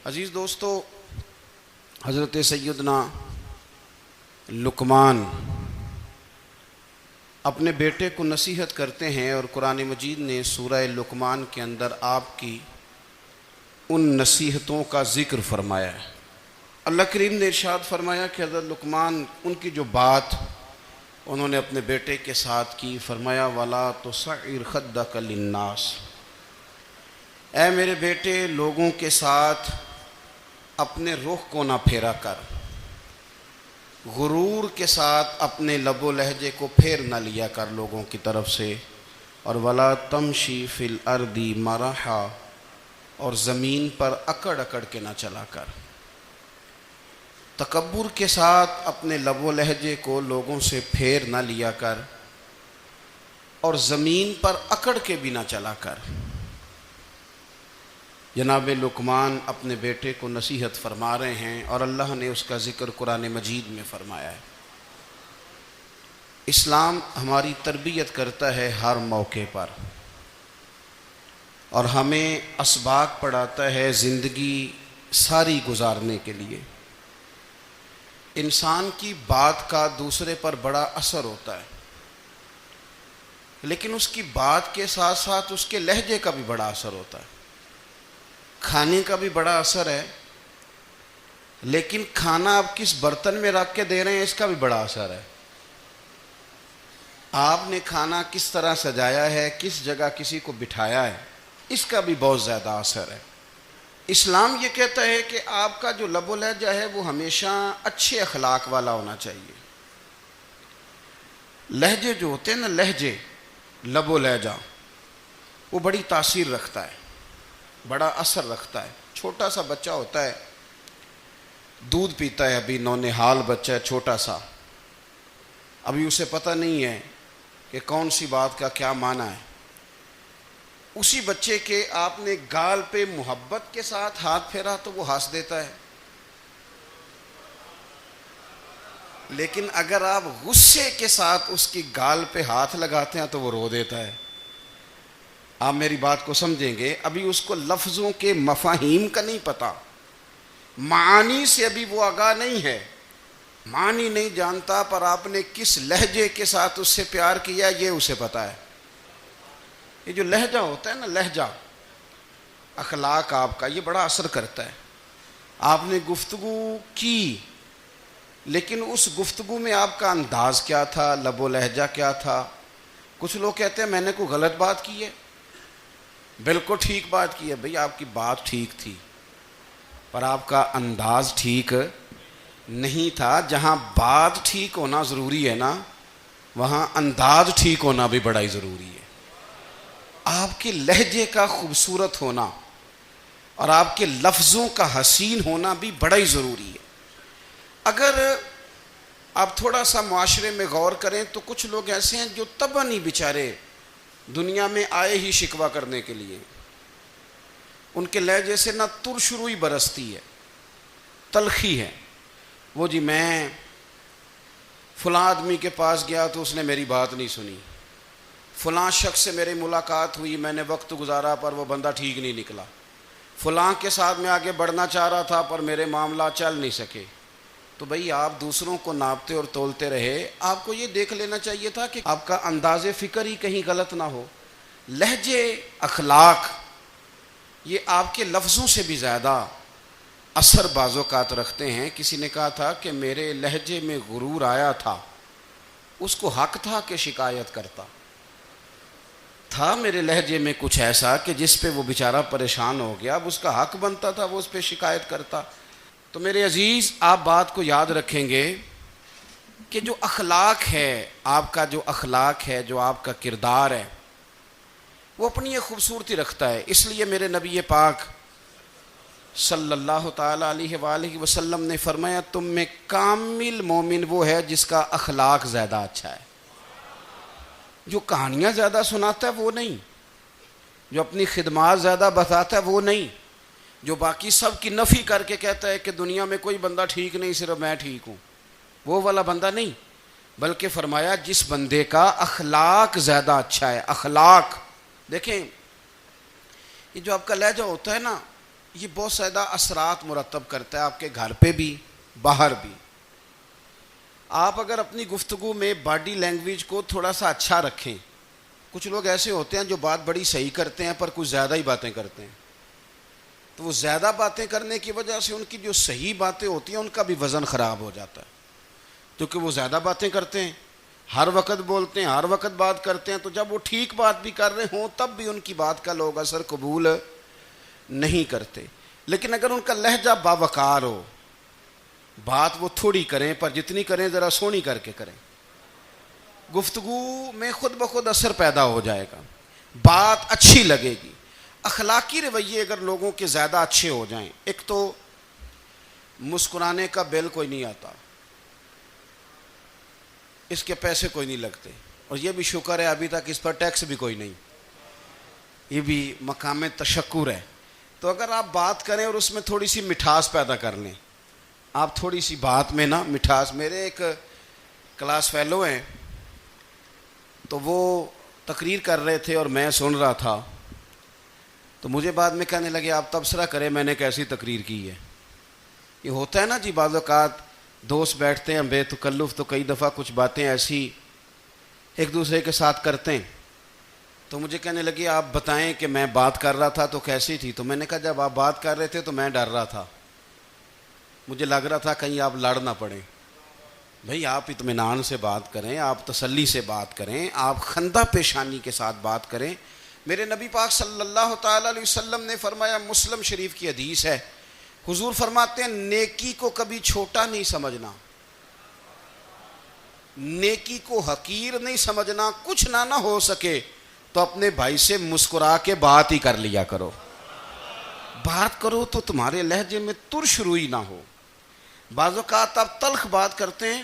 عزیز دوستو، حضرت سیدنا لقمان اپنے بیٹے کو نصیحت کرتے ہیں، اور قرآن مجید نے سورہ لقمان کے اندر آپ کی ان نصیحتوں کا ذکر فرمایا ہے۔ اللہ کریم نے ارشاد فرمایا کہ حضرت لقمان ان کی جو بات انہوں نے اپنے بیٹے کے ساتھ کی، فرمایا وَلَا تُصَعِّرْ خَدَّكَ لِلنَّاسِ، اے میرے بیٹے لوگوں کے ساتھ اپنے رخ کو نہ پھیرا کر، غرور کے ساتھ اپنے لب و لہجے کو پھیر نہ لیا کر لوگوں کی طرف سے، اور وَلَا تَمْشِي فِي الْأَرْضِ مَرَحًا، اور زمین پر اکڑ اکڑ کے نہ چلا کر۔ تکبر کے ساتھ اپنے لب و لہجے کو لوگوں سے پھیر نہ لیا کر، اور زمین پر اکڑ کے بھی نہ چلا کر۔ جناب لقمان اپنے بیٹے کو نصیحت فرما رہے ہیں، اور اللہ نے اس کا ذکر قرآن مجید میں فرمایا ہے۔ اسلام ہماری تربیت کرتا ہے ہر موقع پر، اور ہمیں اسباق پڑھاتا ہے زندگی ساری گزارنے کے لیے۔ انسان کی بات کا دوسرے پر بڑا اثر ہوتا ہے، لیکن اس کی بات کے ساتھ ساتھ اس کے لہجے کا بھی بڑا اثر ہوتا ہے۔ کھانے کا بھی بڑا اثر ہے، لیکن کھانا آپ کس برتن میں رکھ کے دے رہے ہیں اس کا بھی بڑا اثر ہے۔ آپ نے کھانا کس طرح سجایا ہے، کس جگہ کسی کو بٹھایا ہے، اس کا بھی بہت زیادہ اثر ہے۔ اسلام یہ کہتا ہے کہ آپ کا جو لب و لہجہ ہے وہ ہمیشہ اچھے اخلاق والا ہونا چاہیے۔ لہجے جو ہوتے ہیں نا، لہجے، لب و لہجہ، وہ بڑی تاثیر رکھتا ہے، بڑا اثر رکھتا ہے۔ چھوٹا سا بچہ ہوتا ہے، دودھ پیتا ہے، ابھی نونہال بچہ ہے چھوٹا سا، ابھی اسے پتہ نہیں ہے کہ کون سی بات کا کیا معنی ہے۔ اسی بچے کے آپ نے گال پہ محبت کے ساتھ ہاتھ پھیرا تو وہ ہنس دیتا ہے، لیکن اگر آپ غصے کے ساتھ اس کی گال پہ ہاتھ لگاتے ہیں تو وہ رو دیتا ہے۔ آپ میری بات کو سمجھیں گے، ابھی اس کو لفظوں کے مفاہیم کا نہیں پتہ، معانی سے ابھی وہ آگاہ نہیں ہے، معنی نہیں جانتا، پر آپ نے کس لہجے کے ساتھ اس سے پیار کیا یہ اسے پتہ ہے۔ یہ جو لہجہ ہوتا ہے نا، لہجہ، اخلاق آپ کا، یہ بڑا اثر کرتا ہے۔ آپ نے گفتگو کی، لیکن اس گفتگو میں آپ کا انداز کیا تھا، لب و لہجہ کیا تھا۔ کچھ لوگ کہتے ہیں میں نے کوئی غلط بات کی ہے، بالکل ٹھیک بات کی ہے۔ بھئی آپ کی بات ٹھیک تھی، پر آپ کا انداز ٹھیک نہیں تھا۔ جہاں بات ٹھیک ہونا ضروری ہے نا، وہاں انداز ٹھیک ہونا بھی بڑا ہی ضروری ہے۔ آپ کے لہجے کا خوبصورت ہونا اور آپ کے لفظوں کا حسین ہونا بھی بڑا ہی ضروری ہے۔ اگر آپ تھوڑا سا معاشرے میں غور کریں تو کچھ لوگ ایسے ہیں جو طبعاً ہی بیچارے دنیا میں آئے ہی شکوہ کرنے کے لیے، ان کے لہجے سے نہ ترش روئی برستی ہے، تلخی ہے۔ وہ جی میں فلاں آدمی کے پاس گیا تو اس نے میری بات نہیں سنی، فلاں شخص سے میری ملاقات ہوئی، میں نے وقت گزارا پر وہ بندہ ٹھیک نہیں نکلا، فلاں کے ساتھ میں آگے بڑھنا چاہ رہا تھا پر میرے معاملات چل نہیں سکے۔ تو بھئی آپ دوسروں کو ناپتے اور تولتے رہے، آپ کو یہ دیکھ لینا چاہیے تھا کہ آپ کا انداز فکر ہی کہیں غلط نہ ہو۔ لہجے، اخلاق، یہ آپ کے لفظوں سے بھی زیادہ اثر بعض اوقات رکھتے ہیں۔ کسی نے کہا تھا کہ میرے لہجے میں غرور آیا تھا، اس کو حق تھا کہ شکایت کرتا تھا، میرے لہجے میں کچھ ایسا کہ جس پہ وہ بیچارہ پریشان ہو گیا، اب اس کا حق بنتا تھا وہ اس پہ شکایت کرتا۔ تو میرے عزیز، آپ بات کو یاد رکھیں گے کہ جو اخلاق ہے، آپ کا جو اخلاق ہے، جو آپ کا کردار ہے، وہ اپنی ایک خوبصورتی رکھتا ہے۔ اس لیے میرے نبی پاک صلی اللہ تعالیٰ علیہ وآلہ وسلم نے فرمایا تم میں کامل مومن وہ ہے جس کا اخلاق زیادہ اچھا ہے۔ جو کہانیاں زیادہ سناتا ہے وہ نہیں، جو اپنی خدمات زیادہ بتاتا ہے وہ نہیں، جو باقی سب کی نفی کر کے کہتا ہے کہ دنیا میں کوئی بندہ ٹھیک نہیں، صرف میں ٹھیک ہوں، وہ والا بندہ نہیں، بلکہ فرمایا جس بندے کا اخلاق زیادہ اچھا ہے۔ اخلاق دیکھیں، یہ جو آپ کا لہجہ ہوتا ہے نا، یہ بہت زیادہ اثرات مرتب کرتا ہے آپ کے گھر پہ بھی باہر بھی. آپ اگر اپنی گفتگو میں باڈی لینگویج کو تھوڑا سا اچھا رکھیں. کچھ لوگ ایسے ہوتے ہیں جو بات بڑی صحیح کرتے ہیں پر کچھ زیادہ ہی باتیں کرتے ہیں, تو وہ زیادہ باتیں کرنے کی وجہ سے ان کی جو صحیح باتیں ہوتی ہیں ان کا بھی وزن خراب ہو جاتا ہے, کیونکہ وہ زیادہ باتیں کرتے ہیں, ہر وقت بولتے ہیں, ہر وقت بات کرتے ہیں. تو جب وہ ٹھیک بات بھی کر رہے ہوں تب بھی ان کی بات کا لوگ اثر قبول نہیں کرتے. لیکن اگر ان کا لہجہ باوقار ہو, بات وہ تھوڑی کریں پر جتنی کریں ذرا سونی کر کے کریں, گفتگو میں خود بخود اثر پیدا ہو جائے گا, بات اچھی لگے گی. اخلاقی رویے اگر لوگوں کے زیادہ اچھے ہو جائیں, ایک تو مسکرانے کا بل کوئی نہیں آتا, اس کے پیسے کوئی نہیں لگتے, اور یہ بھی شکر ہے ابھی تک اس پر ٹیکس بھی کوئی نہیں, یہ بھی مقام تشکر ہے. تو اگر آپ بات کریں اور اس میں تھوڑی سی مٹھاس پیدا کر لیں, آپ تھوڑی سی بات میں نا مٹھاس. میرے ایک کلاس فیلو ہیں, تو وہ تقریر کر رہے تھے اور میں سن رہا تھا, تو مجھے بعد میں کہنے لگے آپ تبصرہ کریں میں نے کیسی تقریر کی ہے. یہ ہوتا ہے نا جی, بعض اوقات دوست بیٹھتے ہیں بے تکلف تو کئی دفعہ کچھ باتیں ایسی ایک دوسرے کے ساتھ کرتے ہیں. تو مجھے کہنے لگے آپ بتائیں کہ میں بات کر رہا تھا تو کیسی تھی. تو میں نے کہا جب آپ بات کر رہے تھے تو میں ڈر رہا تھا, مجھے لگ رہا تھا کہیں آپ لڑ نہ پڑیں. بھئی آپ اطمینان سے بات کریں, آپ تسلی سے بات کریں, آپ خندہ پیشانی کے ساتھ بات کریں. میرے نبی پاک صلی اللہ تعالی علیہ وسلم نے فرمایا, مسلم شریف کی حدیث ہے, حضور فرماتے ہیں نیکی کو کبھی چھوٹا نہیں سمجھنا, نیکی کو حقیر نہیں سمجھنا. کچھ نہ ہو سکے تو اپنے بھائی سے مسکرا کے بات ہی کر لیا کرو, بات کرو تو تمہارے لہجے میں ترش روئی نہ ہو. بعض اوقات آپ تلخ بات کرتے ہیں,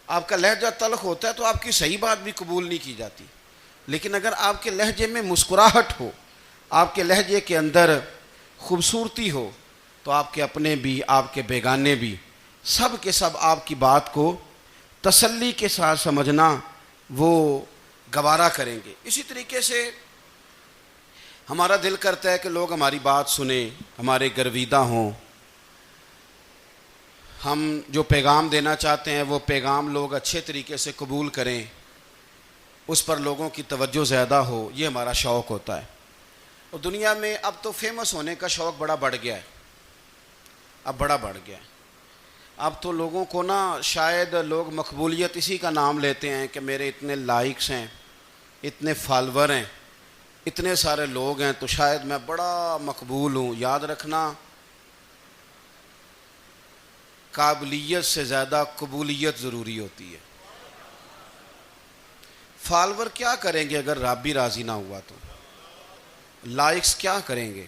آپ کا لہجہ تلخ ہوتا ہے تو آپ کی صحیح بات بھی قبول نہیں کی جاتی. لیکن اگر آپ کے لہجے میں مسکراہٹ ہو, آپ کے لہجے کے اندر خوبصورتی ہو, تو آپ کے اپنے بھی آپ کے بیگانے بھی سب کے سب آپ کی بات کو تسلی کے ساتھ سمجھنا وہ گوارا کریں گے. اسی طریقے سے ہمارا دل کرتا ہے کہ لوگ ہماری بات سنیں, ہمارے گرویدہ ہوں, ہم جو پیغام دینا چاہتے ہیں وہ پیغام لوگ اچھے طریقے سے قبول کریں, اس پر لوگوں کی توجہ زیادہ ہو, یہ ہمارا شوق ہوتا ہے. اور دنیا میں اب تو فیمس ہونے کا شوق بڑا بڑھ گیا ہے, اب بڑا بڑھ گیا ہے. اب تو لوگوں کو نا شاید لوگ مقبولیت اسی کا نام لیتے ہیں کہ میرے اتنے لائکس ہیں, اتنے فالور ہیں, اتنے سارے لوگ ہیں تو شاید میں بڑا مقبول ہوں. یاد رکھنا, قابلیت سے زیادہ قبولیت ضروری ہوتی ہے. فالور کیا کریں گے اگر رب بھی راضی نہ ہوا تو, لائکس کیا کریں گے.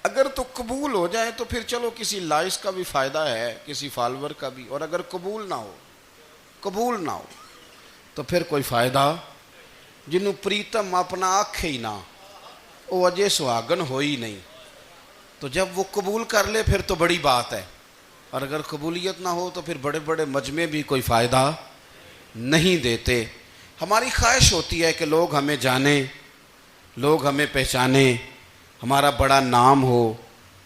اگر تو قبول ہو جائے تو پھر چلو کسی لائکس کا بھی فائدہ ہے, کسی فالور کا بھی. اور اگر قبول نہ ہو تو پھر کوئی فائدہ. جنوں پریتم اپنا آنکھ ہی نہ, وہ اجے سہاگن ہو ہی نہیں. تو جب وہ قبول کر لے پھر تو بڑی بات ہے, اور اگر قبولیت نہ ہو تو پھر بڑے بڑے مجمع بھی کوئی فائدہ نہیں دیتے. ہماری خواہش ہوتی ہے کہ لوگ ہمیں جانیں, لوگ ہمیں پہچانیں, ہمارا بڑا نام ہو,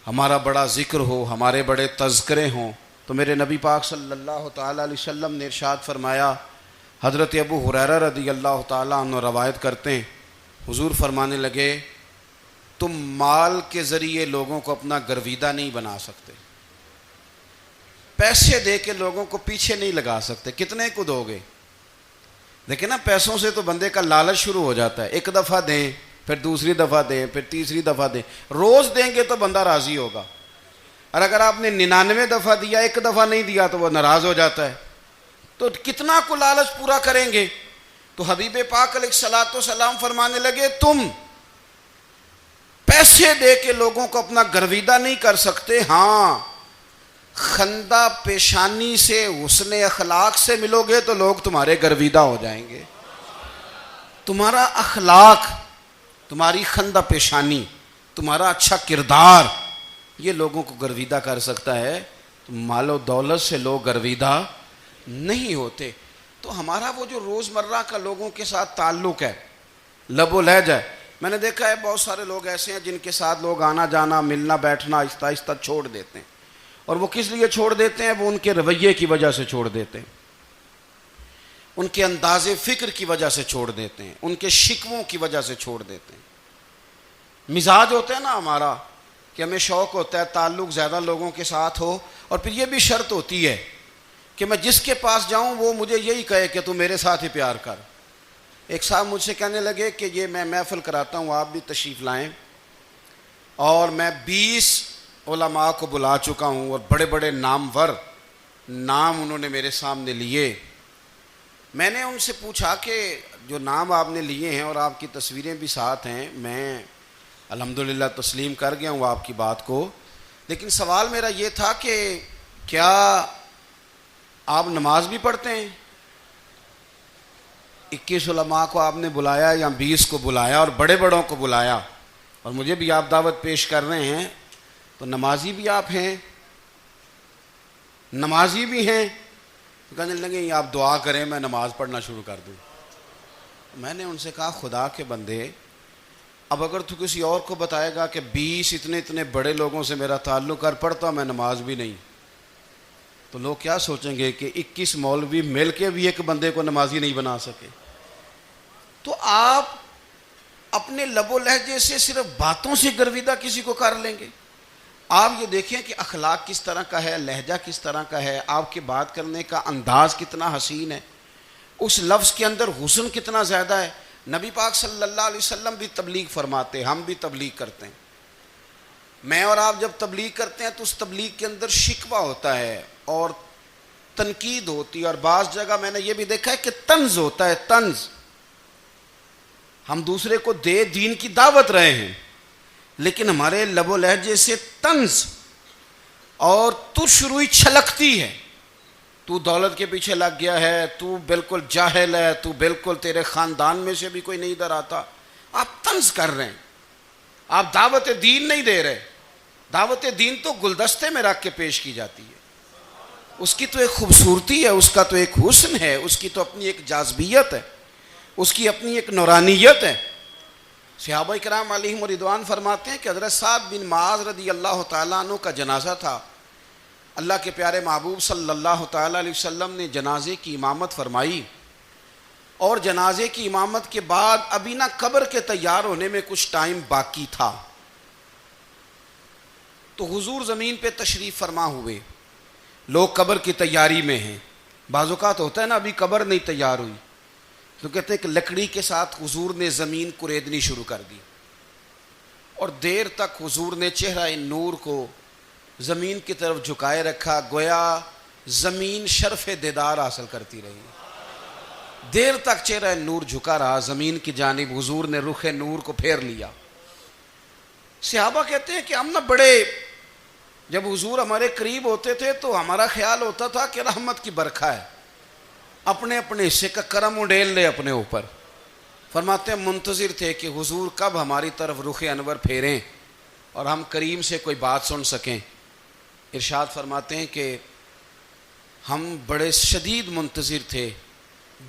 ہمارا بڑا ذکر ہو, ہمارے بڑے تذکرے ہوں. تو میرے نبی پاک صلی اللہ تعالی علیہ وسلم نے ارشاد فرمایا, حضرت ابو ہریرہ رضی اللہ تعالیٰ عنہ روایت کرتے ہیں, حضور فرمانے لگے تم مال کے ذریعے لوگوں کو اپنا گرویدہ نہیں بنا سکتے, پیسے دے کے لوگوں کو پیچھے نہیں لگا سکتے. کتنے کو دو گے؟ دیکھیں نا, پیسوں سے تو بندے کا لالچ شروع ہو جاتا ہے. ایک دفعہ دیں, پھر دوسری دفعہ دیں, پھر تیسری دفعہ دیں. روز دیں گے تو بندہ راضی ہوگا, اور اگر آپ نے 99 دفعہ دیا, ایک دفعہ نہیں دیا تو وہ ناراض ہو جاتا ہے. تو کتنا کو لالچ پورا کریں گے. تو حبیب پاک علیہ الصلوۃ والسلام فرمانے لگے تم پیسے دے کے لوگوں کو اپنا گرویدہ نہیں کر سکتے, ہاں خندہ پیشانی سے, حسن اخلاق سے ملو گے تو لوگ تمہارے گرویدہ ہو جائیں گے. تمہارا اخلاق, تمہاری خندہ پیشانی, تمہارا اچھا کردار, یہ لوگوں کو گرویدہ کر سکتا ہے. تو مال و دولت سے لوگ گرویدہ نہیں ہوتے. تو ہمارا وہ جو روزمرہ کا لوگوں کے ساتھ تعلق ہے, لب و لہجہ ہے, میں نے دیکھا ہے بہت سارے لوگ ایسے ہیں جن کے ساتھ لوگ آنا جانا ملنا بیٹھنا آہستہ آہستہ چھوڑ دیتے ہیں، اور وہ کس لیے چھوڑ دیتے ہیں؟ وہ ان کے رویے کی وجہ سے چھوڑ دیتے ہیں، ان کے انداز فکر کی وجہ سے چھوڑ دیتے ہیں، ان کے شکووں کی وجہ سے چھوڑ دیتے ہیں۔ مزاج ہوتا ہے نا ہمارا کہ ہمیں شوق ہوتا ہے تعلق زیادہ لوگوں کے ساتھ ہو، اور پھر یہ بھی شرط ہوتی ہے کہ میں جس کے پاس جاؤں وہ مجھے یہی کہے کہ تو میرے ساتھ ہی پیار کر۔ ایک صاحب مجھ سے کہنے لگے کہ یہ میں محفل کراتا ہوں، آپ بھی تشریف لائیں، اور میں 20 علماء کو بلا چکا ہوں اور بڑے بڑے نامور نام انہوں نے میرے سامنے لیے۔ میں نے ان سے پوچھا کہ جو نام آپ نے لیے ہیں اور آپ کی تصویریں بھی ساتھ ہیں، میں الحمدللہ تسلیم کر گیا ہوں آپ کی بات کو، لیکن سوال میرا یہ تھا کہ کیا آپ نماز بھی پڑھتے ہیں؟ 21 علماء کو آپ نے بلایا یا 20 کو بلایا اور بڑے بڑوں کو بلایا، اور مجھے بھی آپ دعوت پیش کر رہے ہیں، تو نمازی بھی آپ ہیں؟ نمازی بھی ہیں؟ تو کہنے لگے آپ دعا کریں میں نماز پڑھنا شروع کر دوں۔ میں نے ان سے کہا خدا کے بندے، اب اگر تو کسی اور کو بتائے گا کہ 20 اتنے بڑے لوگوں سے میرا تعلق کر، پڑھتا میں نماز بھی نہیں، تو لوگ کیا سوچیں گے کہ 21 مولوی مل کے بھی ایک بندے کو نمازی نہیں بنا سکے۔ تو آپ اپنے لب و لہجے سے صرف باتوں سے گرویدہ کسی کو کر لیں گے؟ آپ یہ دیکھیں کہ اخلاق کس طرح کا ہے، لہجہ کس طرح کا ہے، آپ کے بات کرنے کا انداز کتنا حسین ہے، اس لفظ کے اندر حسن کتنا زیادہ ہے۔ نبی پاک صلی اللہ علیہ وسلم بھی تبلیغ فرماتے، ہم بھی تبلیغ کرتے ہیں۔ میں اور آپ جب تبلیغ کرتے ہیں تو اس تبلیغ کے اندر شکوہ ہوتا ہے اور تنقید ہوتی ہے، اور بعض جگہ میں نے یہ بھی دیکھا ہے کہ طنز ہوتا ہے، طنز۔ ہم دوسرے کو دین کی دعوت رہے ہیں، لیکن ہمارے لب و لہجے سے طنز اور تش روئی چھلکتی ہے۔ تو دولت کے پیچھے لگ گیا ہے، تو بالکل جاہل ہے، تو بالکل تیرے خاندان میں سے بھی کوئی نہیں ادھر آتا۔ آپ طنز کر رہے ہیں، آپ دعوت دین نہیں دے رہے۔ دعوت دین تو گلدستے میں رکھ کے پیش کی جاتی ہے، اس کی تو ایک خوبصورتی ہے، اس کا تو ایک حسن ہے، اس کی تو اپنی ایک جاذبیت ہے، اس کی اپنی ایک نورانیت ہے۔ صحابہ کرام علیہم رضوان فرماتے ہیں کہ حضرت سعد بن معاذ رضی اللہ تعالیٰ عنہ کا جنازہ تھا، اللہ کے پیارے محبوب صلی اللہ تعالیٰ علیہ وسلم نے جنازے کی امامت فرمائی، اور جنازے کی امامت کے بعد ابھی نہ قبر کے تیار ہونے میں کچھ ٹائم باقی تھا، تو حضور زمین پہ تشریف فرما ہوئے، لوگ قبر کی تیاری میں ہیں۔ بعض اوقات ہوتا ہے نا ابھی قبر نہیں تیار ہوئی، تو کہتے ہیں کہ لکڑی کے ساتھ حضور نے زمین کریدنی شروع کر دی، اور دیر تک حضور نے چہرہ نور کو زمین کی طرف جھکائے رکھا، گویا زمین شرف دیدار حاصل کرتی رہی۔ دیر تک چہرہ نور جھکا رہا زمین کی جانب، حضور نے رخ نور کو پھیر لیا۔ صحابہ کہتے ہیں کہ ہم نہ بڑے، جب حضور ہمارے قریب ہوتے تھے تو ہمارا خیال ہوتا تھا کہ رحمت کی برکھا ہے، اپنے اپنے حصے کا کرم اڈیل لے اپنے اوپر۔ فرماتے ہیں منتظر تھے کہ حضور کب ہماری طرف رخ انور پھیریں اور ہم کریم سے کوئی بات سن سکیں۔ ارشاد فرماتے ہیں کہ ہم بڑے شدید منتظر تھے،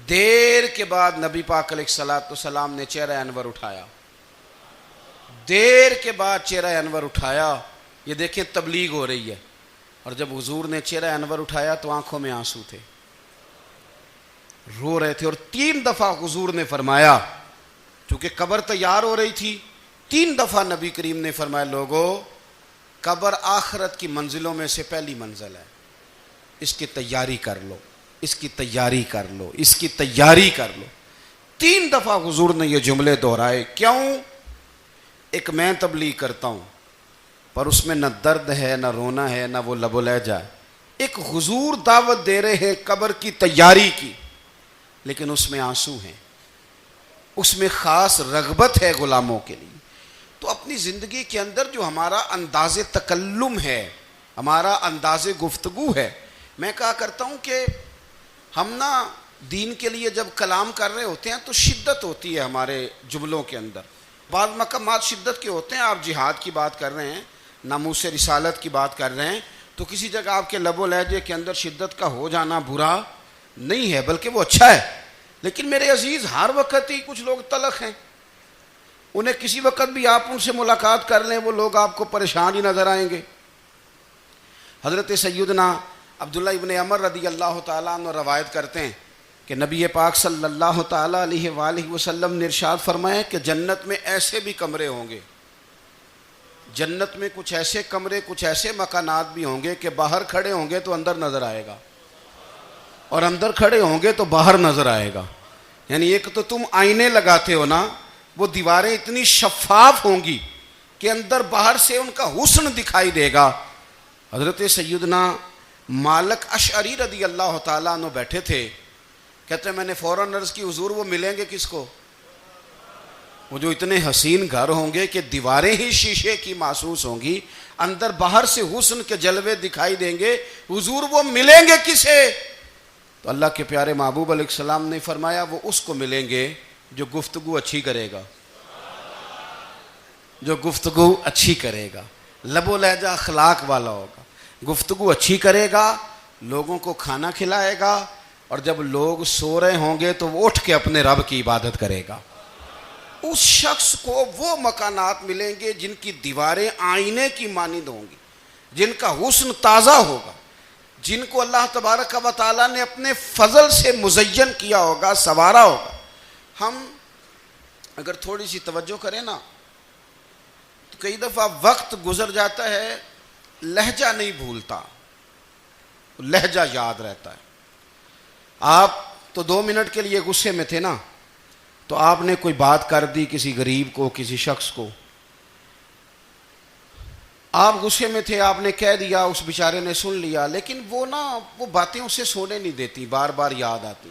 دیر کے بعد نبی پاک علیہ الصلوۃ والسلام نے چہرہ انور اٹھایا، دیر کے بعد چہرہ انور اٹھایا۔ یہ دیکھیں تبلیغ ہو رہی ہے، اور جب حضور نے چہرہ انور اٹھایا تو آنکھوں میں آنسو تھے، رو رہے تھے، اور 3 دفعہ حضور نے فرمایا، چونکہ قبر تیار ہو رہی تھی، 3 دفعہ نبی کریم نے فرمایا لوگو قبر آخرت کی منزلوں میں سے پہلی منزل ہے، اس کی تیاری کر لو، اس کی تیاری کر لو، اس کی تیاری کر لو۔ 3 دفعہ حضور نے یہ جملے دہرائے۔ کیوں؟ ایک میں تبلیغ کرتا ہوں پر اس میں نہ درد ہے، نہ رونا ہے، نہ وہ لب و لہجہ ہے۔ ایک حضور دعوت دے رہے ہیں قبر کی تیاری کی، لیکن اس میں آنسو ہیں، اس میں خاص رغبت ہے غلاموں کے لیے۔ تو اپنی زندگی کے اندر جو ہمارا انداز تکلم ہے، ہمارا انداز گفتگو ہے، میں کہا کرتا ہوں کہ ہم نا دین کے لیے جب کلام کر رہے ہوتے ہیں تو شدت ہوتی ہے ہمارے جملوں کے اندر، بعض مقامات شدت کے ہوتے ہیں۔ آپ جہاد کی بات کر رہے ہیں، ناموس رسالت کی بات کر رہے ہیں، تو کسی جگہ آپ کے لب و لہجے کے اندر شدت کا ہو جانا برا نہیں ہے، بلکہ وہ اچھا ہے۔ لیکن میرے عزیز ہر وقت ہی کچھ لوگ تلخ ہیں، انہیں کسی وقت بھی آپ ان سے ملاقات کر لیں وہ لوگ آپ کو پریشان ہی نظر آئیں گے۔ حضرت سیدنا عبداللہ ابن عمر رضی اللہ تعالیٰ عنہ روایت کرتے ہیں کہ نبی پاک صلی اللہ تعالیٰ علیہ وآلہ وسلم نے ارشاد فرمایا کہ جنت میں ایسے بھی کمرے ہوں گے، جنت میں کچھ ایسے کمرے، کچھ ایسے مکانات بھی ہوں گے کہ باہر کھڑے ہوں گے تو اندر نظر آئے گا، اور اندر کھڑے ہوں گے تو باہر نظر آئے گا۔ یعنی ایک تو تم آئینے لگاتے ہو نا، وہ دیواریں اتنی شفاف ہوں گی کہ اندر باہر سے ان کا حسن دکھائی دے گا۔ حضرت سیدنا مالک اشعری رضی اللہ تعالیٰ عنہ بیٹھے تھے، کہتے ہیں میں نے فوراً عرض کی حضور وہ ملیں گے کس کو؟ وہ جو اتنے حسین گھر ہوں گے کہ دیواریں ہی شیشے کی محسوس ہوں گی، اندر باہر سے حسن کے جلوے دکھائی دیں گے، حضور وہ ملیں گے کسے؟ تو اللہ کے پیارے محبوب علیہ السلام نے فرمایا وہ اس کو ملیں گے جو گفتگو اچھی کرے گا، جو گفتگو اچھی کرے گا، لب و لہجہ اخلاق والا ہوگا، گفتگو اچھی کرے گا، لوگوں کو کھانا کھلائے گا، اور جب لوگ سو رہے ہوں گے تو وہ اٹھ کے اپنے رب کی عبادت کرے گا۔ اس شخص کو وہ مکانات ملیں گے جن کی دیواریں آئینے کی مانند ہوں گی، جن کا حسن تازہ ہوگا، جن کو اللہ تبارک و تعالیٰ نے اپنے فضل سے مزین کیا ہوگا، سنوارا ہوگا۔ ہم اگر تھوڑی سی توجہ کریں نا تو کئی دفعہ وقت گزر جاتا ہے، لہجہ نہیں بھولتا، لہجہ یاد رہتا ہے۔ آپ تو 2 منٹ کے لیے غصے میں تھے نا، تو آپ نے کوئی بات کر دی کسی غریب کو، کسی شخص کو، آپ غصے میں تھے، آپ نے کہہ دیا، اس بیچارے نے سن لیا، لیکن وہ باتیں اسے سونے نہیں دیتی، بار بار یاد آتی۔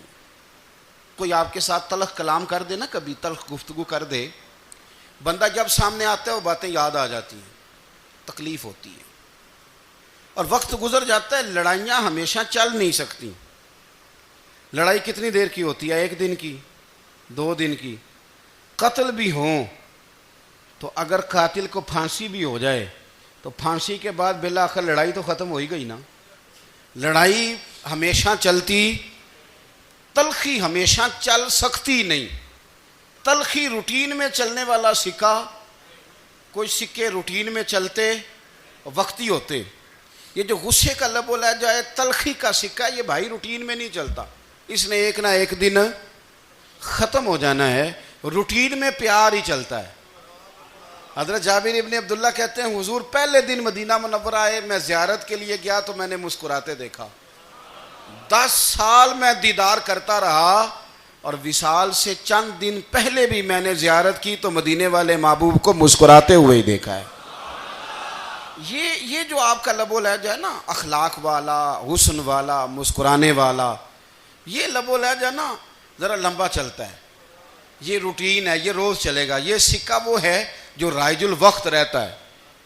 کوئی آپ کے ساتھ تلخ کلام کر دے نا، کبھی تلخ گفتگو کر دے، بندہ جب سامنے آتا ہے وہ باتیں یاد آ جاتی ہیں، تکلیف ہوتی ہے، اور وقت گزر جاتا ہے۔ لڑائیاں ہمیشہ چل نہیں سکتی۔ لڑائی کتنی دیر کی ہوتی ہے؟ 1 دن کی، 2 دن کی۔ قتل بھی ہوں تو اگر قاتل کو پھانسی بھی ہو جائے تو پھانسی کے بعد بالآخر لڑائی تو ختم ہو ہی گئی نا۔ لڑائی ہمیشہ چلتی، تلخی ہمیشہ چل سکتی نہیں۔ تلخی روٹین میں چلنے والا سکہ، کوئی سکے روٹین میں چلتے وقتی ہوتے، یہ جو غصے کا لب و لہجہ ہے، تلخی کا سکہ، یہ بھائی روٹین میں نہیں چلتا، اس نے ایک نہ ایک دن ختم ہو جانا ہے۔ روٹین میں پیار ہی چلتا ہے۔ حضرت جابر ابن عبداللہ کہتے ہیں حضور پہلے دن مدینہ منورہ آئے، میں زیارت کے لیے گیا تو میں نے مسکراتے دیکھا۔ 10 سال میں دیدار کرتا رہا، اور وصال سے چند دن پہلے بھی میں نے زیارت کی تو مدینے والے محبوب کو مسکراتے ہوئے ہی دیکھا ہے۔ یہ جو آپ کا لب و لہجہ ہے نا، اخلاق والا، حسن والا، مسکرانے والا، یہ لب و لہجہ نا ذرا لمبا چلتا ہے، یہ روٹین ہے، یہ روز چلے گا۔ یہ سکہ وہ ہے جو رائج الوقت رہتا ہے،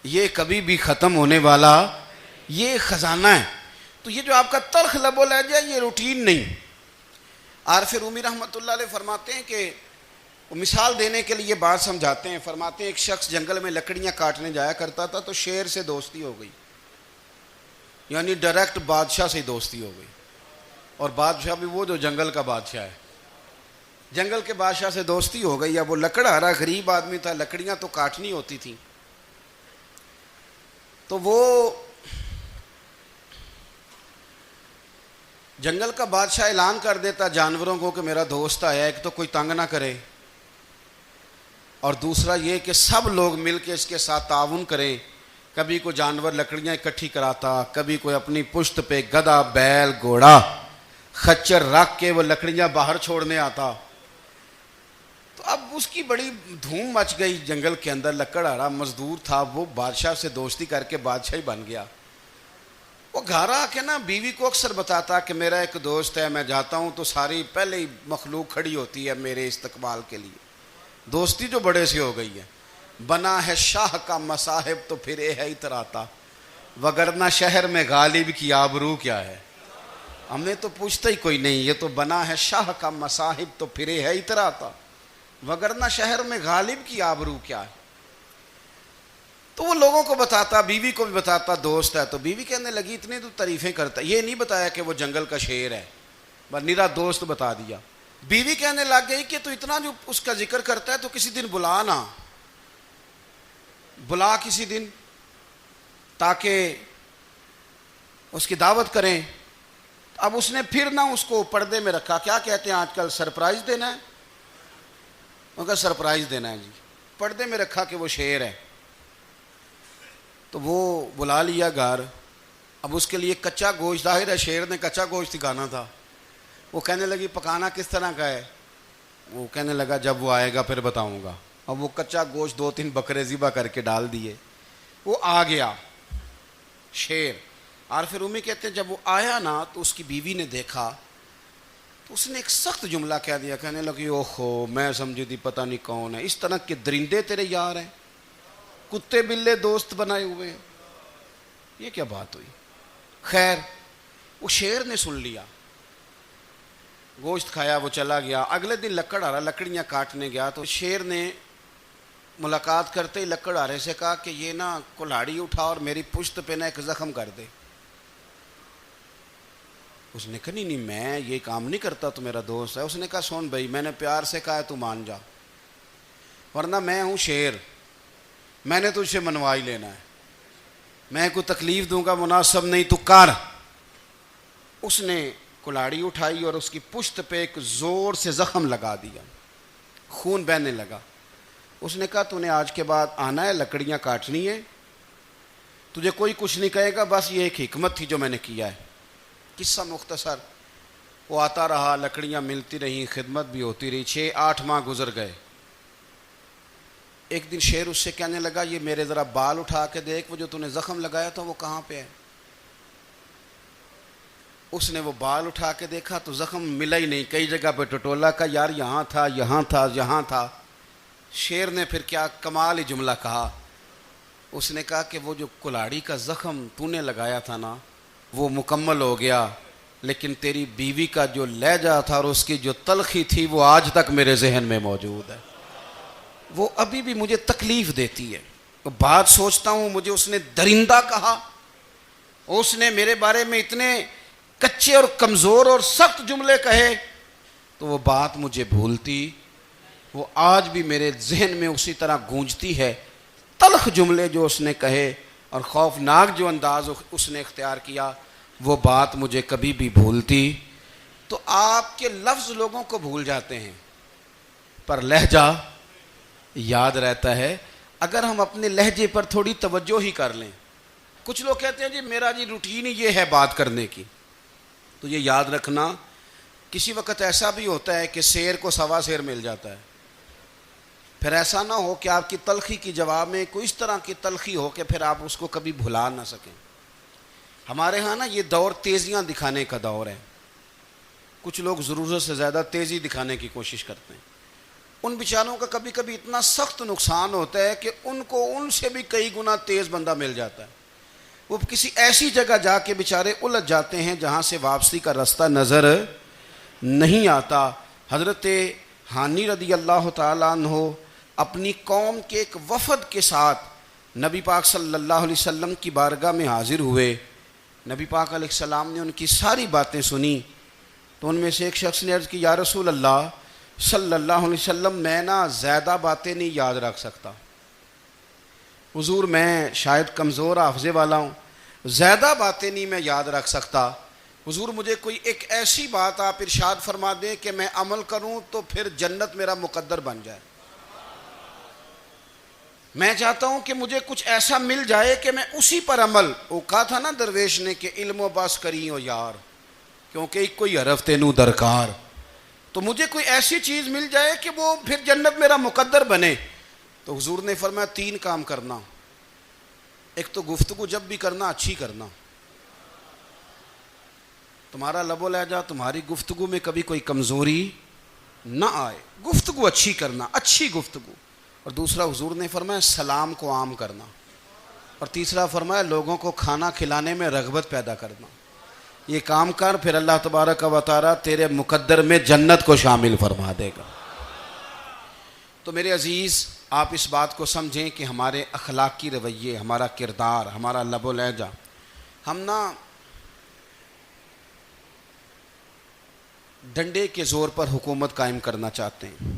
یہ کبھی بھی ختم ہونے والا یہ خزانہ ہے۔ تو یہ جو آپ کا تلخ لب و لہجہ ہے، یہ روٹین نہیں۔ عارف رومی رحمۃ اللہ علیہ فرماتے ہیں کہ وہ مثال دینے کے لیے بات سمجھاتے ہیں، فرماتے ہیں ایک شخص جنگل میں لکڑیاں کاٹنے جایا کرتا تھا تو شیر سے دوستی ہو گئی، یعنی ڈائریکٹ بادشاہ سے دوستی ہو گئی، اور بادشاہ بھی وہ جو جنگل کا بادشاہ ہے، جنگل کے بادشاہ سے دوستی ہو گئی۔ اب وہ لکڑہارا غریب آدمی تھا، لکڑیاں تو کاٹنی ہوتی تھیں، تو وہ جنگل کا بادشاہ اعلان کر دیتا جانوروں کو کہ میرا دوست آیا، ایک تو کوئی تنگ نہ کرے، اور دوسرا یہ کہ سب لوگ مل کے اس کے ساتھ تعاون کریں۔ کبھی کوئی جانور لکڑیاں اکٹھی کراتا، کبھی کوئی اپنی پشت پہ گدھا، بیل، گھوڑا، خچر رکھ کے وہ لکڑیاں باہر چھوڑنے آتا۔ تو اب اس کی بڑی دھوم مچ گئی جنگل کے اندر، لکڑہارا مزدور تھا، وہ بادشاہ سے دوستی کر کے بادشاہ ہی بن گیا۔ وہ گھر آ کے نا بیوی کو اکثر بتاتا کہ میرا ایک دوست ہے، میں جاتا ہوں تو ساری پہلے ہی مخلوق کھڑی ہوتی ہے میرے استقبال کے لیے۔ دوستی جو بڑے سے ہو گئی ہے، بنا ہے شاہ کا مصاحب تو پھر یہ ہے اتراتا، وگرنہ شہر میں غالب کی آبرو کیا ہے۔ ہم نے تو پوچھتا ہی کوئی نہیں، یہ تو بنا ہے شاہ کا مصاحب تو پھر یہ ہے اتراتا، وگرنہ شہر میں غالب کی آبرو کیا ہے۔ تو وہ لوگوں کو بتاتا، بیوی کو بھی بتاتا دوست ہے، تو بیوی کہنے لگی اتنی تو تعریفیں کرتا، یہ نہیں بتایا کہ وہ جنگل کا شیر ہے، بس نیرا دوست بتا دیا۔ بیوی کہنے لگ گئی کہ تو اتنا جو اس کا ذکر کرتا ہے تو کسی دن بلا نا، بلا کسی دن تاکہ اس کی دعوت کریں. اب اس نے پھر نہ اس کو پردے میں رکھا. کیا کہتے ہیں آج کل؟ سرپرائز دینا ہے. ان کا سرپرائز دینا ہے جی. پردے میں رکھا کہ وہ شیر ہے. تو وہ بلا لیا گھر. اب اس کے لیے کچا گوشت، ظاہر ہے شیر نے کچا گوشت سکھانا تھا. وہ کہنے لگی پکانا کس طرح کا ہے؟ وہ کہنے لگا جب وہ آئے گا پھر بتاؤں گا. اب وہ کچا گوشت 2-3 بکرے ذبح کر کے ڈال دیے. وہ آ گیا شیر. اور پھر امی کہتے ہیں جب وہ آیا نا تو اس کی بیوی نے دیکھا تو اس نے ایک سخت جملہ کہہ دیا. کہنے لگی اوہو میں سمجھی تھی پتہ نہیں کون ہے. اس طرح کے درندے تیرے یار ہیں، کتے بلے دوست بنائے ہوئے ہیں. یہ کیا بات ہوئی؟ خیر وہ شیر نے سن لیا، گوشت کھایا، وہ چلا گیا. اگلے دن لکڑ آ رہا، لکڑیاں کاٹنے گیا تو شیر نے ملاقات کرتے ہی لکڑ آرے سے کہا کہ یہ نا کلاڑی اٹھا اور میری پشت پہ نا ایک زخم کر دے. اس نے کہا نہیں میں یہ کام نہیں کرتا، تو میرا دوست ہے. اس نے کہا سن بھائی میں نے پیار سے کہا ہے تو مان جا، ورنہ میں ہوں شیر، میں نے تجھ سے منوا ہی لینا ہے. میں کوئی تکلیف دوں گا مناسب نہیں، تو کر. اس نے کلاڑی اٹھائی اور اس کی پشت پہ ایک زور سے زخم لگا دیا، خون بہنے لگا. اس نے کہا تو نے آج کے بعد آنا ہے، لکڑیاں کاٹنی ہے، تجھے کوئی کچھ نہیں کہے گا، بس یہ ایک حکمت تھی جو میں نے کیا ہے. قصہ مختصر. وہ آتا رہا، لکڑیاں ملتی رہیں، خدمت بھی ہوتی رہی. 6-8 ماہ گزر گئے. ایک دن شیر اس سے کہنے لگا یہ میرے ذرا بال اٹھا کے دیکھ، وہ جو تو نے زخم لگایا تھا وہ کہاں پہ ہے؟ اس نے وہ بال اٹھا کے دیکھا تو زخم ملا ہی نہیں، کئی جگہ پہ ٹٹولا کا یار یہاں تھا یہاں تھا یہاں تھا. شیر نے پھر کیا کمال ہی جملہ کہا. اس نے کہا کہ وہ جو کلاڑی کا زخم تو نے لگایا تھا نا وہ مکمل ہو گیا، لیکن تیری بیوی کا جو لہجہ تھا اور اس کی جو تلخی تھی وہ آج تک میرے ذہن میں موجود ہے. وہ ابھی بھی مجھے تکلیف دیتی ہے. بات سوچتا ہوں مجھے اس نے درندہ کہا، اس نے میرے بارے میں اتنے کچے اور کمزور اور سخت جملے کہے، تو وہ بات مجھے بھولتی، وہ آج بھی میرے ذہن میں اسی طرح گونجتی ہے. تلخ جملے جو اس نے کہے اور خوفناک جو انداز اس نے اختیار کیا، وہ بات مجھے کبھی بھی بھولتی. تو آپ کے لفظ لوگوں کو بھول جاتے ہیں پر لہجہ یاد رہتا ہے اگر ہم اپنے لہجے پر تھوڑی توجہ ہی کر لیں. کچھ لوگ کہتے ہیں جی میرا جی روٹین ہی یہ ہے بات کرنے کی. تو یہ یاد رکھنا کسی وقت ایسا بھی ہوتا ہے کہ شیر کو سوا شیر مل جاتا ہے. پھر ایسا نہ ہو کہ آپ کی تلخی کی جواب میں کوئی اس طرح کی تلخی ہو کہ پھر آپ اس کو کبھی بھلا نہ سکیں. ہمارے ہاں نا یہ دور تیزیاں دکھانے کا دور ہے. کچھ لوگ ضرورت سے زیادہ تیزی دکھانے کی کوشش کرتے ہیں. ان بیچاروں کا کبھی کبھی اتنا سخت نقصان ہوتا ہے کہ ان کو ان سے بھی کئی گنا تیز بندہ مل جاتا ہے. وہ کسی ایسی جگہ جا کے بیچارے الجھ جاتے ہیں جہاں سے واپسی کا راستہ نظر نہیں آتا. حضرت ہانی رضی اللہ تعالیٰ عنہ اپنی قوم کے ایک وفد کے ساتھ نبی پاک صلی اللہ علیہ وسلم کی بارگاہ میں حاضر ہوئے. نبی پاک علیہ السلام نے ان کی ساری باتیں سنی. تو ان میں سے ایک شخص نے عرض کی یا رسول اللہ صلی اللہ علیہ وسلم میں نا زیادہ باتیں نہیں یاد رکھ سکتا. حضور میں شاید کمزور حافظے والا ہوں، زیادہ باتیں نہیں میں یاد رکھ سکتا. حضور مجھے کوئی ایک ایسی بات آپ ارشاد فرما دیں کہ میں عمل کروں تو پھر جنت میرا مقدر بن جائے. میں چاہتا ہوں کہ مجھے کچھ ایسا مل جائے کہ میں اسی پر عمل. وہ کہا تھا نا درویش نے کہ علم و بس کری ہو یار کیونکہ ایک کوئی حرف تینوں درکار. تو مجھے کوئی ایسی چیز مل جائے کہ وہ پھر جنت میرا مقدر بنے. تو حضور نے فرمایا 3 کام کرنا. ایک تو گفتگو جب بھی کرنا اچھی کرنا. تمہارا لب و لہجہ تمہاری گفتگو میں کبھی کوئی کمزوری نہ آئے. گفتگو اچھی کرنا، اچھی گفتگو. اور دوسرا حضور نے فرمایا سلام کو عام کرنا. اور تیسرا فرمایا لوگوں کو کھانا کھلانے میں رغبت پیدا کرنا. یہ کام کر پھر اللہ تبارک و تعالی تیرے مقدر میں جنت کو شامل فرما دے گا. تو میرے عزیز آپ اس بات کو سمجھیں کہ ہمارے اخلاقی رویے، ہمارا کردار، ہمارا لب و لہجہ، ہم نا ڈنڈے کے زور پر حکومت قائم کرنا چاہتے ہیں.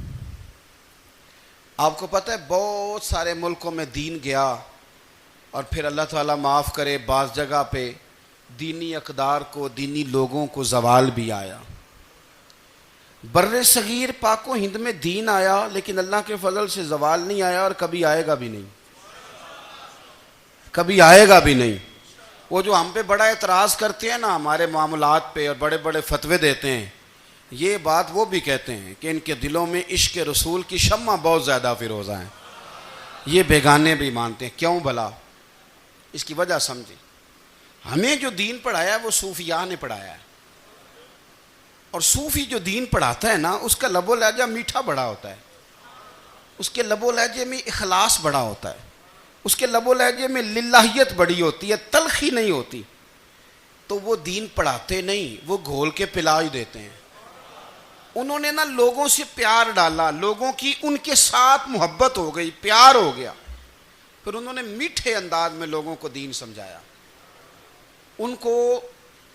آپ کو پتہ ہے بہت سارے ملکوں میں دین گیا اور پھر اللہ تعالیٰ معاف کرے بعض جگہ پہ دینی اقدار کو، دینی لوگوں کو زوال بھی آیا۔ بر صغیر پاک و ہند میں دین آیا لیکن اللہ کے فضل سے زوال نہیں آیا اور کبھی آئے گا بھی نہیں، کبھی آئے گا بھی نہیں۔ وہ جو ہم پہ بڑا اعتراض کرتے ہیں نا ہمارے معاملات پہ اور بڑے بڑے فتوے دیتے ہیں، یہ بات وہ بھی کہتے ہیں کہ ان کے دلوں میں عشق رسول کی شمع بہت زیادہ فیروزہ ہیں، یہ بیگانے بھی مانتے ہیں۔ کیوں بھلا؟ اس کی وجہ سمجھیں، ہمیں جو دین پڑھایا ہے وہ صوفیاء نے پڑھایا ہے، اور صوفی جو دین پڑھاتا ہے نا اس کا لب و لہجہ میٹھا بڑا ہوتا ہے، اس کے لب و لہجے میں اخلاص بڑا ہوتا ہے، اس کے لب و لہجے میں للہیت بڑی ہوتی ہے، تلخی نہیں ہوتی۔ تو وہ دین پڑھاتے نہیں، وہ گھول کے پلا ہی دیتے ہیں۔ انہوں نے نا لوگوں سے پیار ڈالا، لوگوں کی ان کے ساتھ محبت ہو گئی، پیار ہو گیا، پھر انہوں نے میٹھے انداز میں لوگوں کو دین سمجھایا، ان کو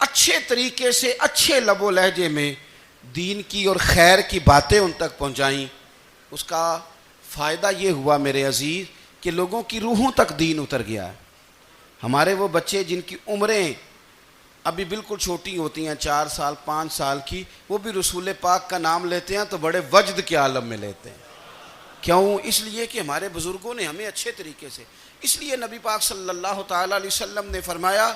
اچھے طریقے سے اچھے لب و لہجے میں دین کی اور خیر کی باتیں ان تک پہنچائیں۔ اس کا فائدہ یہ ہوا میرے عزیز کہ لوگوں کی روحوں تک دین اتر گیا ہے۔ ہمارے وہ بچے جن کی عمریں ابھی بالکل چھوٹی ہوتی ہیں، 4 سال 5 سال کی، وہ بھی رسول پاک کا نام لیتے ہیں تو بڑے وجد کے عالم میں لیتے ہیں۔ کیوں؟ اس لیے کہ ہمارے بزرگوں نے ہمیں اچھے طریقے سے، اس لیے نبی پاک صلی اللہ تعالیٰ علیہ وسلم نے فرمایا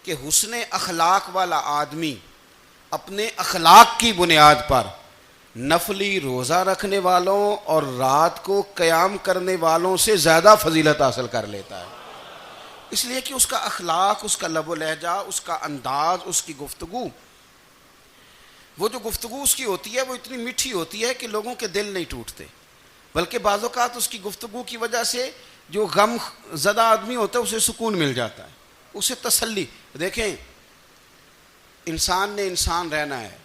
کہ حسن اخلاق والا آدمی اپنے اخلاق کی بنیاد پر نفلی روزہ رکھنے والوں اور رات کو قیام کرنے والوں سے زیادہ فضیلت حاصل کر لیتا ہے، اس لیے کہ اس کا اخلاق، اس کا لب و لہجہ، اس کا انداز، اس کی گفتگو، وہ جو گفتگو اس کی ہوتی ہے وہ اتنی میٹھی ہوتی ہے کہ لوگوں کے دل نہیں ٹوٹتے، بلکہ بعض اوقات اس کی گفتگو کی وجہ سے جو غم زدہ آدمی ہوتا ہے اسے سکون مل جاتا ہے، اسے تسلی۔ دیکھیں، انسان نے انسان رہنا ہے،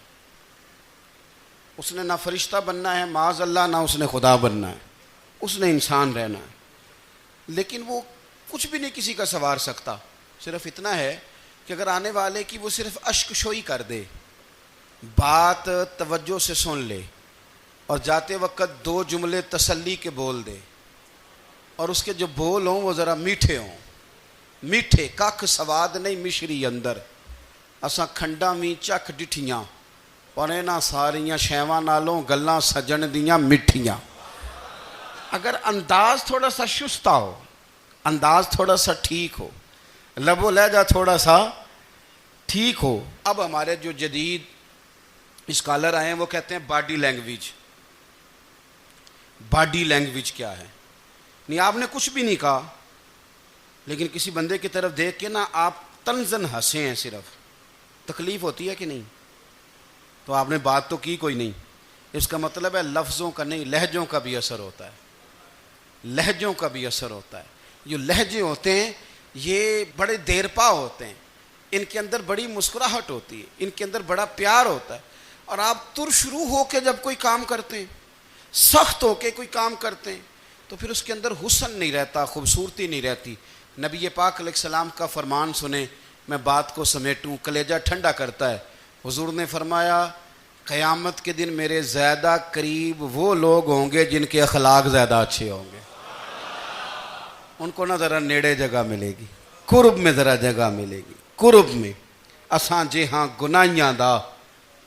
اس نے نہ فرشتہ بننا ہے معاذ اللہ، نہ اس نے خدا بننا ہے، اس نے انسان رہنا ہے، لیکن وہ کچھ بھی نہیں کسی کا سنوار سکتا، صرف اتنا ہے کہ اگر آنے والے کی وہ صرف اشک شوئی کر دے، بات توجہ سے سن لے اور جاتے وقت 2 جملے تسلی کے بول دے، اور اس کے جو بول ہوں وہ ذرا میٹھے ہوں، میٹھے، ککھ سواد نہیں مشری اندر، اساں کھنڈا وی چکھ ڈٹھیاں پر انہاں ساریاں شیواں نالوں گلاں سجن دیاں مٹھیاں۔ اگر انداز تھوڑا سا شستہ ہو، انداز تھوڑا سا ٹھیک ہو، لب و لہجہ تھوڑا سا ٹھیک ہو۔ اب ہمارے جو جدید اسکالر آئے ہیں وہ کہتے ہیں باڈی لینگویج۔ باڈی لینگویج کیا ہے؟ نہیں، آپ نے کچھ بھی نہیں کہا لیکن کسی بندے کی طرف دیکھ کے نا آپ طنزاً ہنسے ہیں، صرف تکلیف ہوتی ہے کہ نہیں؟ تو آپ نے بات تو کی کوئی نہیں، اس کا مطلب ہے لفظوں کا نہیں، لہجوں کا بھی اثر ہوتا ہے، لہجوں کا بھی اثر ہوتا ہے۔ جو لہجے ہوتے ہیں یہ بڑے دیرپا ہوتے ہیں، ان کے اندر بڑی مسکراہٹ ہوتی ہے، ان کے اندر بڑا پیار ہوتا ہے، اور آپ ترشروح ہو کے جب کوئی کام کرتے ہیں، سخت ہو کے کوئی کام کرتے ہیں، تو پھر اس کے اندر حسن نہیں رہتا، خوبصورتی نہیں رہتی۔ نبی پاک علیہ السلام کا فرمان سنیں، میں بات کو سمیٹوں، کلیجہ ٹھنڈا کرتا ہے۔ حضور نے فرمایا قیامت کے دن میرے زیادہ قریب وہ لوگ ہوں گے جن کے اخلاق زیادہ اچھے ہوں گے، ان کو نہ ذرا نیڑے جگہ ملے گی، قرب میں ذرا جگہ ملے گی، قرب میں۔ اساں جے ہاں گناہیاں دا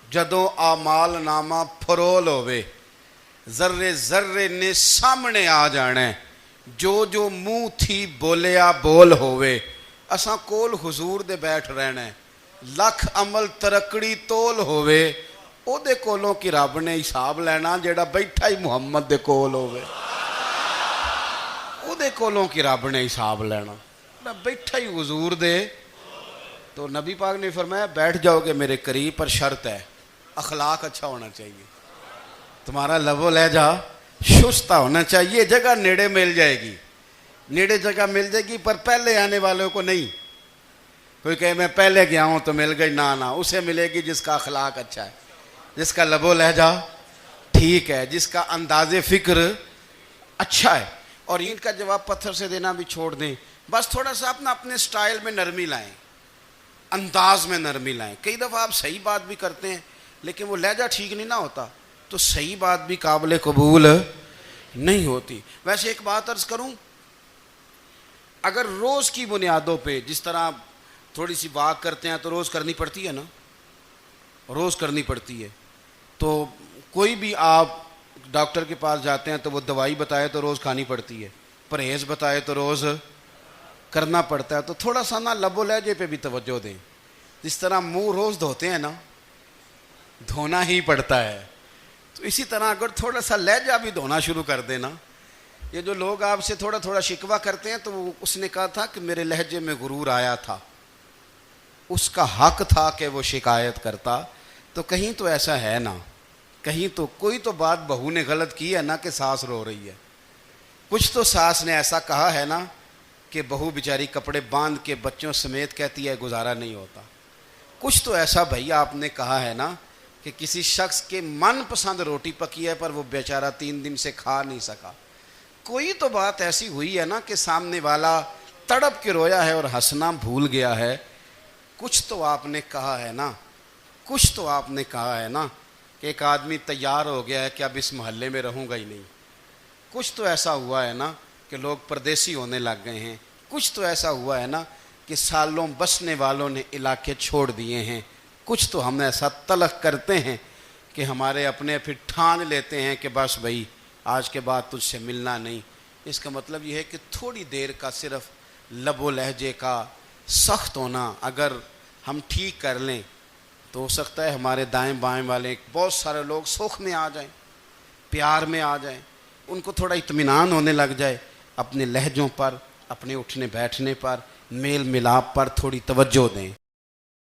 جدوں اعمال نامہ پھرول ہوئے، ذرے ذرے نے سامنے آ جانا ہے، جو جو منہ تھی بولیا بول ہوئے، اساں کول حضور دے بیٹھ رہنا ہے، لکھ عمل ترکڑی تول ہوئے، او دے کولوں کی رب نے حساب لینا جیڑا بیٹھا ہی محمد دے کول ہوئے، او دے کولوں کی رب نے حساب لینا، بیٹھا ہی حضور دے۔ تو نبی پاک نے فرمایا بیٹھ جاؤ گے میرے قریب، پر شرط ہے اخلاق اچھا ہونا چاہیے، تمہارا لب و لہجہ شستہ ہونا چاہیے، جگہ نیڑے مل جائے گی، نیڑے جگہ مل جائے گی، پر پہلے آنے والوں کو نہیں۔ کوئی کہے میں پہلے گیا ہوں تو مل گئی، نہ اسے ملے گی جس کا اخلاق اچھا ہے، جس کا لب و لہجہ ٹھیک ہے، جس کا انداز فکر اچھا ہے۔ اور ان کا جواب پتھر سے دینا بھی چھوڑ دیں، بس تھوڑا سا اپنے سٹائل میں نرمی لائیں، انداز میں نرمی لائیں۔ کئی دفعہ آپ صحیح بات بھی کرتے ہیں لیکن وہ لہجہ ٹھیک نہیں نہ ہوتا، تو صحیح بات بھی قابل قبول نہیں ہوتی. ویسے ایک بات عرض کروں، اگر روز کی بنیادوں پہ جس طرح تھوڑی سی واک کرتے ہیں تو روز کرنی پڑتی ہے نا، روز کرنی پڑتی ہے. تو کوئی بھی آپ ڈاکٹر کے پاس جاتے ہیں تو وہ دوائی بتائے تو روز کھانی پڑتی ہے، پرہیز بتائے تو روز کرنا پڑتا ہے. تو تھوڑا سا نا لب و لہجے پہ بھی توجہ دیں. جس طرح منہ روز دھوتے ہیں نا، دھونا ہی پڑتا ہے، تو اسی طرح اگر تھوڑا سا لہجہ بھی دھونا شروع کر دینا. یہ جو لوگ آپ سے تھوڑا تھوڑا شکوہ کرتے ہیں، تو اس نے کہا تھا کہ میرے لہجے میں غرور آیا تھا، اس کا حق تھا کہ وہ شکایت کرتا. تو کہیں تو ایسا ہے نا، کہیں تو کوئی تو بات بہو نے غلط کی ہے نا کہ ساس رو رہی ہے. کچھ تو ساس نے ایسا کہا ہے نا کہ بہو بیچاری کپڑے باندھ کے بچوں سمیت کہتی ہے گزارا نہیں ہوتا. کچھ تو ایسا بھائی آپ نے کہا ہے نا کہ کسی شخص کے من پسند روٹی پکی ہے پر وہ بیچارہ 3 دن سے کھا نہیں سکا. کوئی تو بات ایسی ہوئی ہے نا کہ سامنے والا تڑپ کے رویا ہے اور ہنسنا بھول گیا ہے. کچھ تو آپ نے کہا ہے نا، کچھ تو آپ نے کہا ہے نا کہ ایک آدمی تیار ہو گیا ہے کہ اب اس محلے میں رہوں گا ہی نہیں. کچھ تو ایسا ہوا ہے نا کہ لوگ پردیسی ہونے لگ گئے ہیں. کچھ تو ایسا ہوا ہے نا کہ سالوں بسنے والوں نے علاقے چھوڑ دیے ہیں. کچھ تو ہم ایسا تلخ کرتے ہیں کہ ہمارے اپنے پھر ٹھان لیتے ہیں کہ بس بھائی آج کے بعد تجھ سے ملنا نہیں. اس کا مطلب یہ ہے کہ تھوڑی دیر کا صرف لب و لہجے کا سخت ہونا اگر ہم ٹھیک کر لیں تو ہو سکتا ہے ہمارے دائیں بائیں والے بہت سارے لوگ سکھ میں آ جائیں، پیار میں آ جائیں، ان کو تھوڑا اطمینان ہونے لگ جائے. اپنے لہجوں پر، اپنے اٹھنے بیٹھنے پر، میل ملاپ پر تھوڑی توجہ دیں.